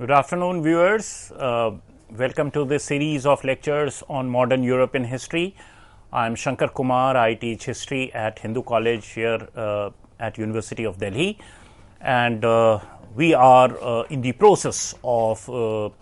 Good afternoon, viewers. Welcome to this series of lectures on modern European history. I am Shankar Kumar. I teach history at Hindu College here at University of Delhi, and we are in the process of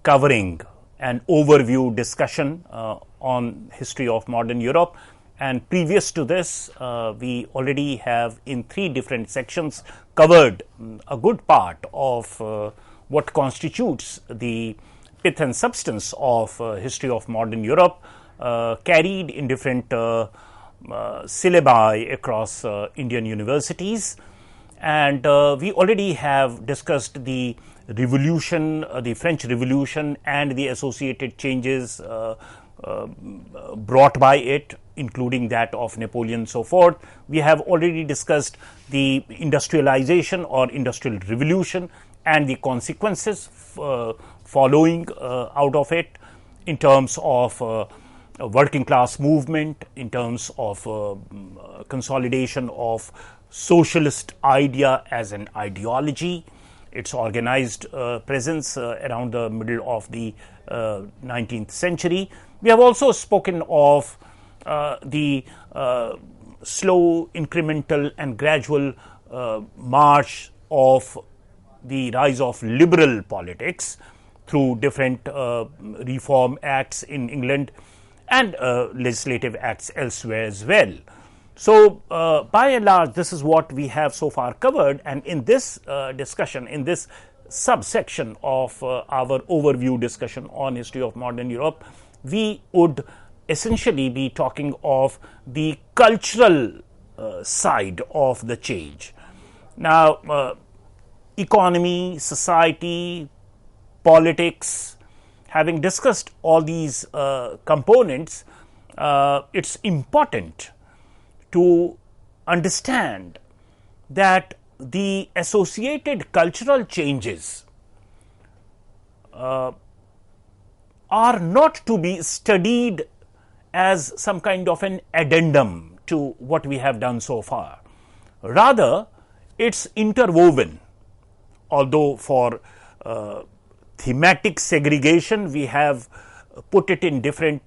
covering an overview discussion on history of modern Europe. And previous to this, we already have in 3 different sections covered a good part of what constitutes the pith and substance of history of modern Europe, carried in different syllabi across Indian universities. And we already have discussed the revolution, the French Revolution and the associated changes brought by it, including that of Napoleon and so forth. We have already discussed the industrialization or industrial revolution and the consequences following out of it in terms of working class movement, in terms of consolidation of socialist idea as an ideology, its organized presence around the middle of the 19th century. We have also spoken of the slow, incremental and gradual march of the rise of liberal politics through different reform acts in England and legislative acts elsewhere as well. So, by and large, this is what we have so far covered, and in this discussion, in this subsection of our overview discussion on history of modern Europe, we would essentially be talking of the cultural side of the change. Now, economy, society, politics, having discussed all these components, it's important to understand that the associated cultural changes are not to be studied as some kind of an addendum to what we have done so far. Rather, it's interwoven, although for thematic segregation we have put it in different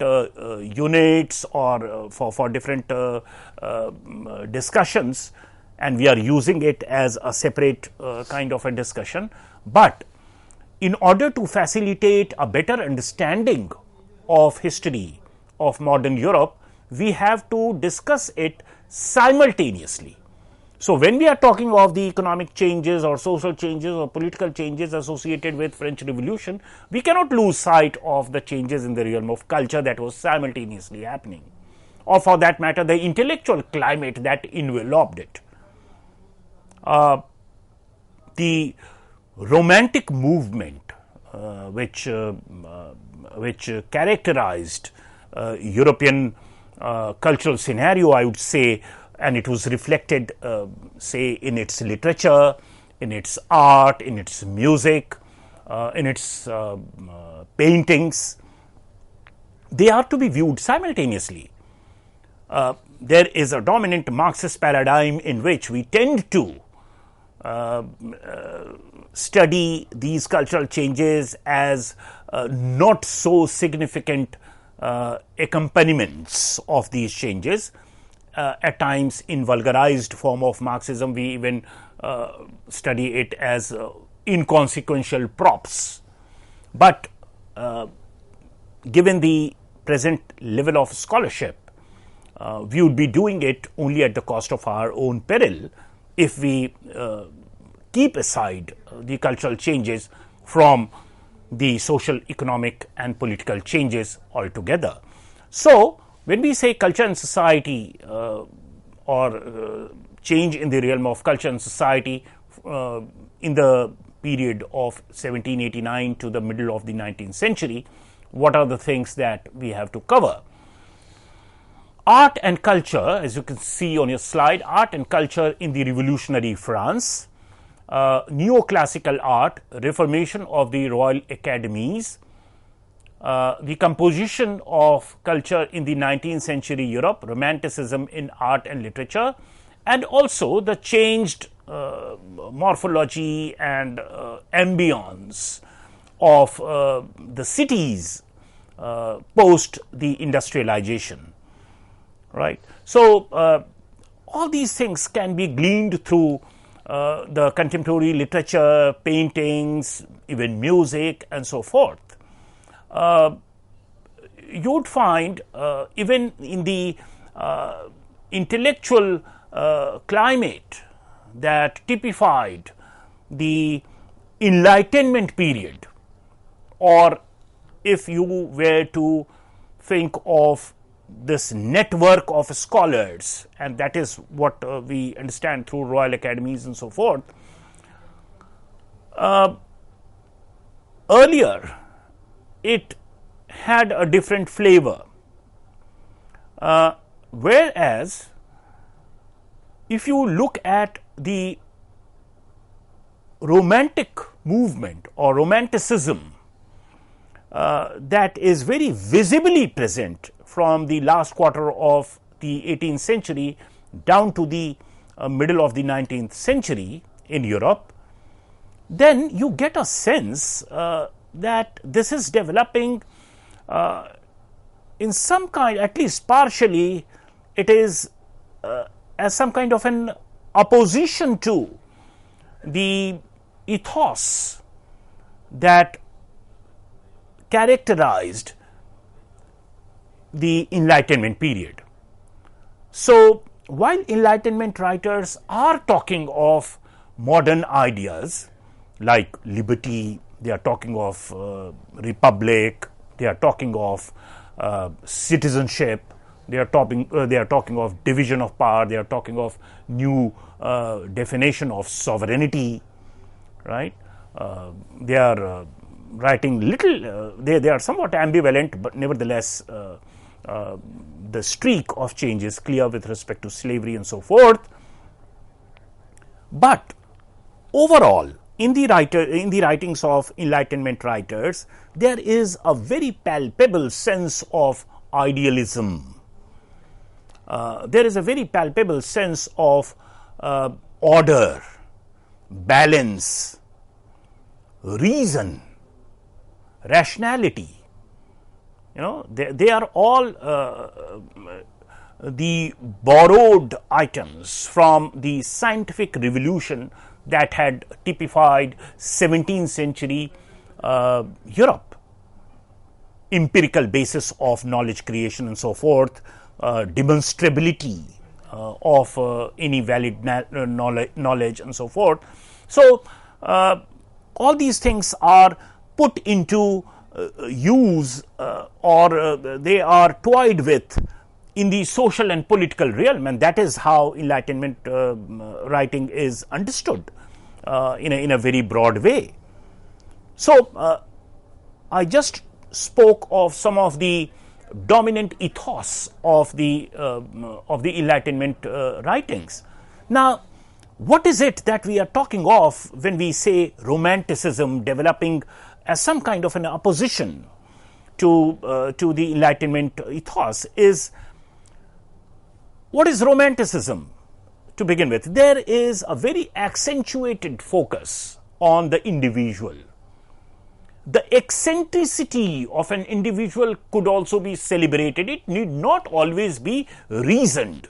units or for different discussions, and we are using it as a separate kind of a discussion. But in order to facilitate a better understanding of history of modern Europe, we have to discuss it simultaneously. So, when we are talking of the economic changes or social changes or political changes associated with French Revolution, we cannot lose sight of the changes in the realm of culture that was simultaneously happening, or for that matter the intellectual climate that enveloped it. The Romantic movement which characterized European cultural scenario, I would say, and it was reflected say in its literature, in its art, in its music, in its paintings, they are to be viewed simultaneously. There is a dominant Marxist paradigm in which we tend to study these cultural changes as not so significant accompaniments of these changes. At times, in vulgarized form of Marxism, we even study it as inconsequential props. But given the present level of scholarship, we would be doing it only at the cost of our own peril if we keep aside the cultural changes from the social, economic and political changes altogether. So, when we say culture and society or change in the realm of culture and society in the period of 1789 to the middle of the 19th century, what are the things that we have to cover? Art and culture, as you can see on your slide, art and culture in the revolutionary France, neoclassical art, reformation of the Royal Academies, the composition of culture in the 19th century Europe, romanticism in art and literature, and also the changed morphology and ambience of the cities post the industrialization, right. So, all these things can be gleaned through the contemporary literature, paintings, even music and so forth. You would find even in the intellectual climate that typified the Enlightenment period, or if you were to think of this network of scholars, and that is what we understand through Royal Academies and so forth. Earlier, it had a different flavor, whereas if you look at the Romantic movement or Romanticism, that is very visibly present from the last quarter of the 18th century down to the middle of the 19th century in Europe, then you get a sense that this is developing in some kind, at least partially, it is as some kind of an opposition to the ethos that characterized the Enlightenment period. So, while Enlightenment writers are talking of modern ideas like liberty, they are talking of republic, they are talking of citizenship, they are talking of division of power, they are talking of new definition of sovereignty, right? They are writing little, they are somewhat ambivalent, but nevertheless the streak of change is clear with respect to slavery and so forth. But overall, in the writings of Enlightenment writers, there is a very palpable sense of idealism. There is a very palpable sense of order, balance, reason, rationality. You know, they are all the borrowed items from the scientific revolution that had typified 17th century Europe. Empirical basis of knowledge creation and so forth, demonstrability of any valid knowledge and so forth. So, all these things are put into use or they are toyed with in the social and political realm, and that is how Enlightenment writing is understood in a very broad way. So, I just spoke of some of the dominant ethos of the Enlightenment writings. Now, what is it that we are talking of when we say Romanticism developing as some kind of an opposition to the Enlightenment ethos? Is what is Romanticism to begin with? There is a very accentuated focus on the individual. The eccentricity of an individual could also be celebrated. It need not always be reasoned.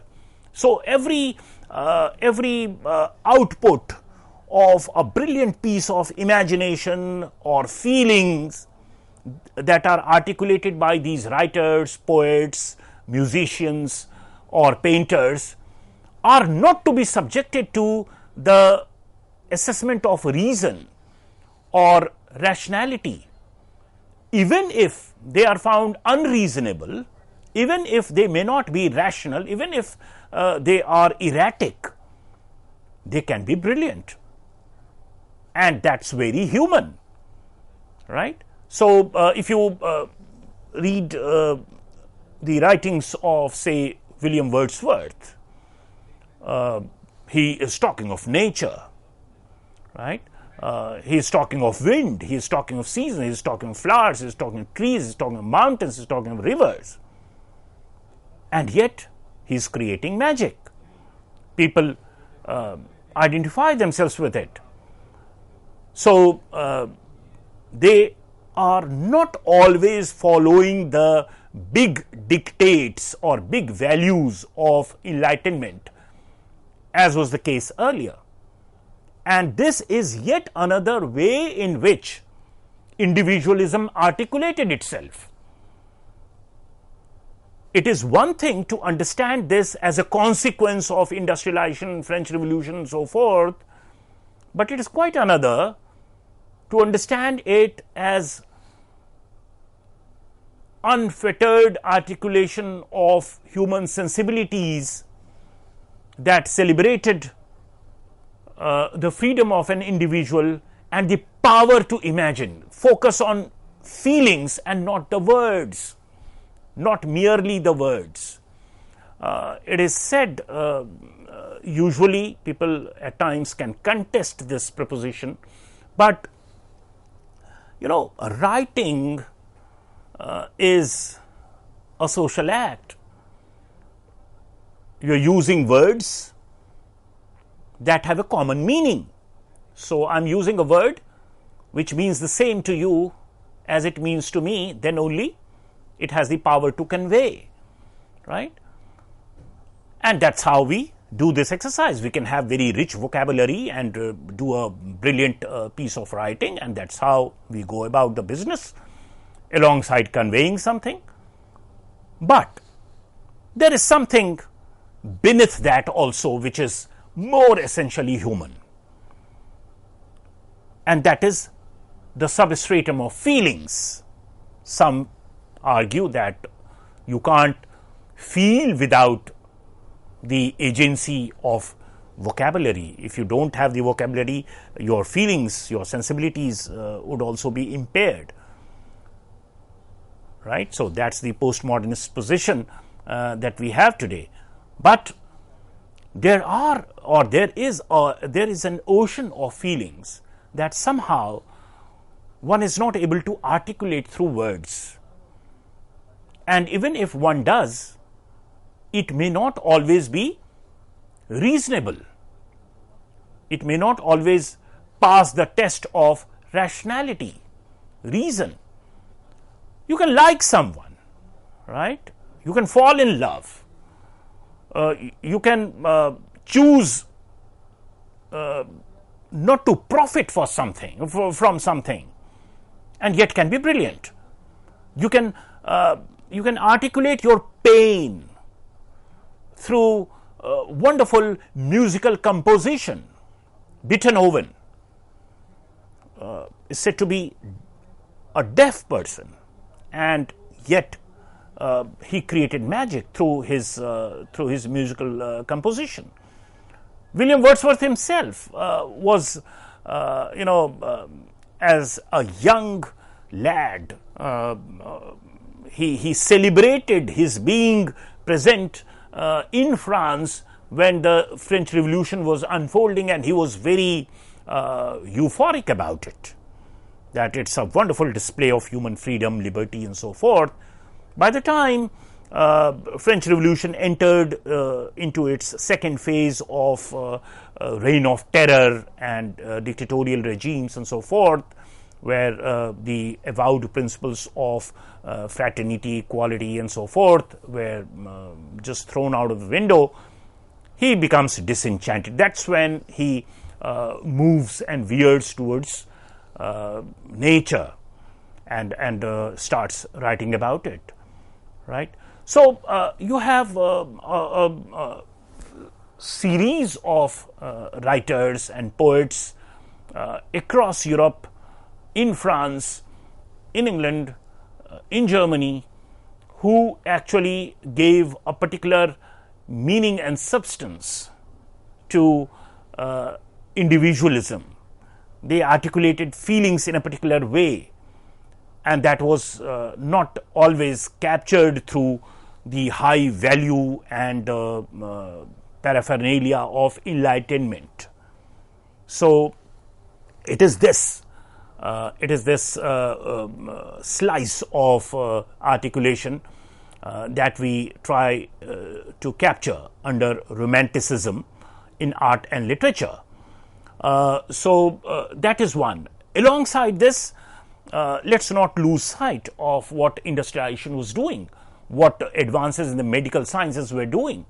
So, every output of a brilliant piece of imagination or feelings that are articulated by these writers, poets, musicians or painters are not to be subjected to the assessment of reason or rationality. Even if they are found unreasonable, even if they may not be rational, even if they are erratic, they can be brilliant, and that's very human, right? So, if you read the writings of, say, William Wordsworth, he is talking of nature, right? He is talking of wind, he is talking of seasons, he is talking of flowers, he is talking of trees, he is talking of mountains, he is talking of rivers, and yet he is creating magic. People identify themselves with it. So, they are not always following the big dictates or big values of enlightenment, as was the case earlier. And this is yet another way in which individualism articulated itself. It is one thing to understand this as a consequence of industrialization, French Revolution and so forth, but it is quite another to understand it as unfettered articulation of human sensibilities that celebrated the freedom of an individual and the power to imagine, focus on feelings and not the words, not merely the words. It is said, usually people at times can contest this proposition, but writing is a social act. You are using words that have a common meaning. So, I am using a word which means the same to you as it means to me, then only it has the power to convey, right? And that is how we do this exercise. We can have very rich vocabulary and do a brilliant piece of writing, and that is how we go about the business alongside conveying something. But there is something beneath that also which is more essentially human, and that is the substratum of feelings. Some argue that you can't feel without the agency of vocabulary. If you don't have the vocabulary, your feelings, your sensibilities would also be impaired, right? So, that is the postmodernist position that we have today. But there is an ocean of feelings that somehow one is not able to articulate through words, and even if one does, it may not always be reasonable. It may not always pass the test of rationality, reason. You can like someone, right? You can fall in love. You can choose not to profit from something, and yet can be brilliant. You can articulate your pain through wonderful musical composition. Beethoven is said to be a deaf person, and yet he created magic through his musical composition. William Wordsworth himself was, as a young lad, he celebrated his being present in France when the French Revolution was unfolding, and he was very euphoric about it, that it's a wonderful display of human freedom, liberty and so forth. By the time French Revolution entered into its second phase of reign of terror and dictatorial regimes and so forth, where the avowed principles of fraternity, equality and so forth were just thrown out of the window, he becomes disenchanted. That's when he moves and veers towards nature and starts writing about it, right? So, you have a series of writers and poets across Europe, in France, in England, in Germany, who actually gave a particular meaning and substance to individualism. They articulated feelings in a particular way, and that was not always captured through the high value and paraphernalia of enlightenment. So, it is this slice of articulation that we try to capture under Romanticism in art and literature. So that is one. Alongside this, let's not lose sight of what industrialization was doing, what advances in the medical sciences were doing.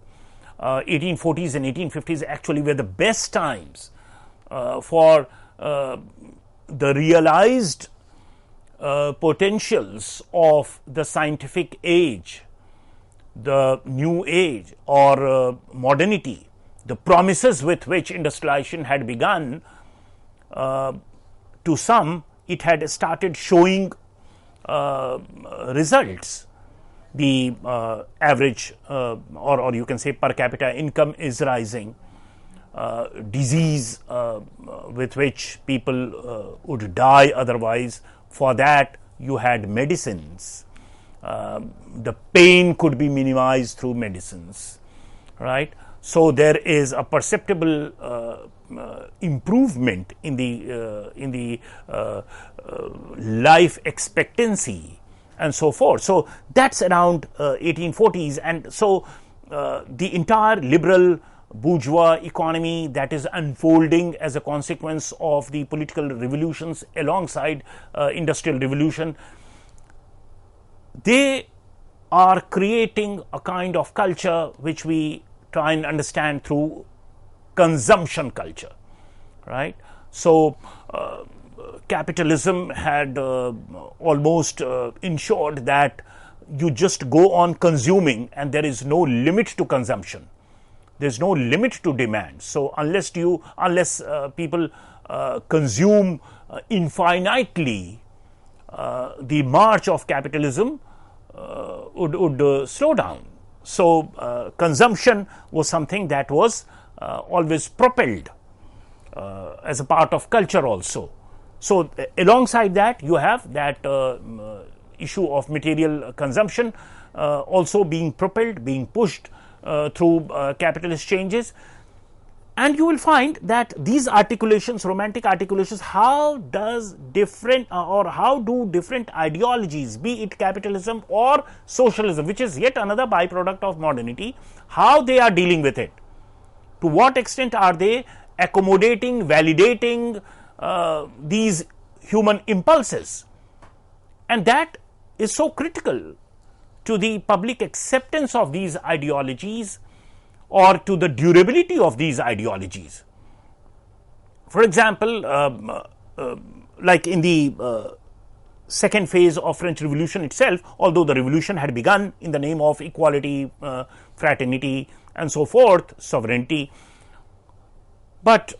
1840s and 1850s actually were the best times for the realized potentials of the scientific age, the new age or modernity, the promises with which industrialization had begun. To some, it had started showing results. The average or you can say per capita income is rising. Disease with which people would die otherwise, for that you had medicines. The pain could be minimized through medicines, right? So there is a perceptible improvement in the life expectancy and so forth. So that's around 1840s, and so the entire liberal bourgeois economy that is unfolding as a consequence of the political revolutions alongside industrial revolution, they are creating a kind of culture which we try and understand through consumption culture, right? So capitalism had almost ensured that you just go on consuming and there is no limit to consumption. There's no limit to demand. So unless people consume infinitely, the march of capitalism would slow down. So consumption was something that was always propelled as a part of culture also. So alongside that, you have that issue of material consumption also being propelled, being pushed through capitalist changes. And you will find that these articulations, romantic articulations, how do different ideologies, be it capitalism or socialism, which is yet another byproduct of modernity, how they are dealing with it. To what extent are they accommodating, validating these human impulses? And that is so critical to the public acceptance of these ideologies or to the durability of these ideologies. For example, like in the second phase of French Revolution itself, although the revolution had begun in the name of equality, fraternity and so forth, sovereignty, but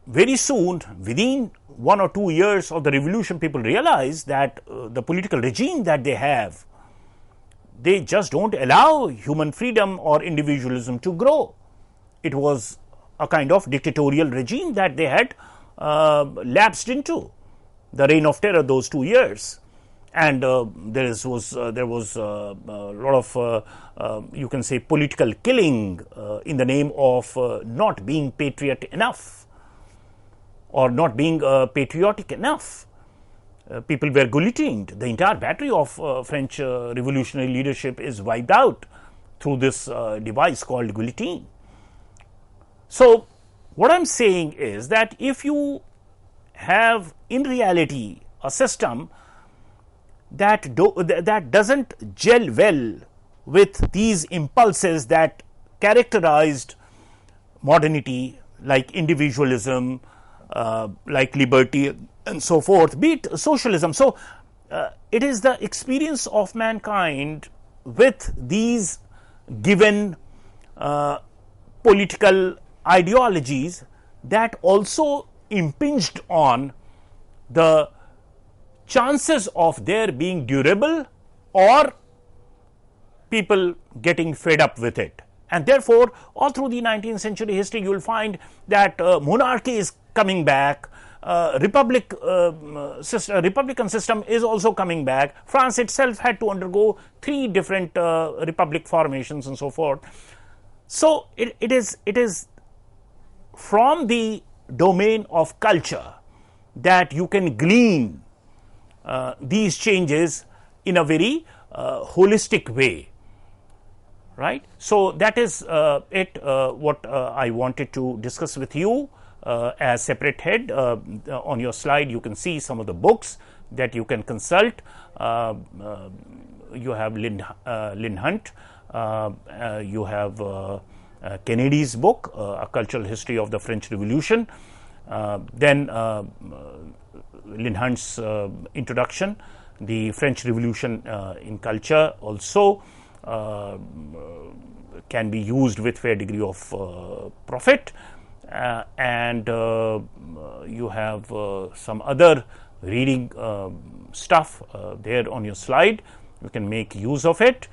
very soon, within 1 or 2 years of the revolution, people realized that the political regime that they have, they just don't allow human freedom or individualism to grow. It was a kind of dictatorial regime that they had lapsed into, the reign of terror those 2 years. And there was a lot of you can say political killing in the name of not being patriot enough or not being patriotic enough. People were guillotined. The entire battery of French revolutionary leadership is wiped out through this device called guillotine. So what I'm saying is that if you have in reality a system that doesn't gel well with these impulses that characterized modernity, like individualism, like liberty and so forth, be it socialism. So it is the experience of mankind with these given political ideologies that also impinged on the chances of their being durable or people getting fed up with it. And therefore, all through the 19th century history, you will find that monarchy is coming back, republican system is also coming back. France itself had to undergo 3 different republic formations and so forth. So it is from the domain of culture that you can glean these changes in a very holistic way, right. So that is it, what I wanted to discuss with you as separate head. On your slide you can see some of the books that you can consult. You have Lynn Hunt, you have Kennedy's book, A Cultural History of the French Revolution, then Lynn Hunt's introduction, The French Revolution in Culture, also can be used with fair degree of profit, and you have some other reading stuff there on your slide. You can make use of it.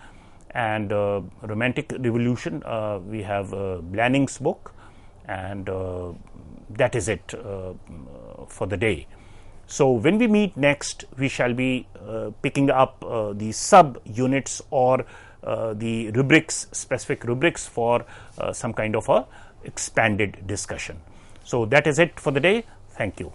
And Romantic Revolution, we have Blanning's book, and that is it for the day. So when we meet next, we shall be picking up the sub units or the rubrics, specific rubrics for some kind of a expanded discussion. So that is it for the day. Thank you.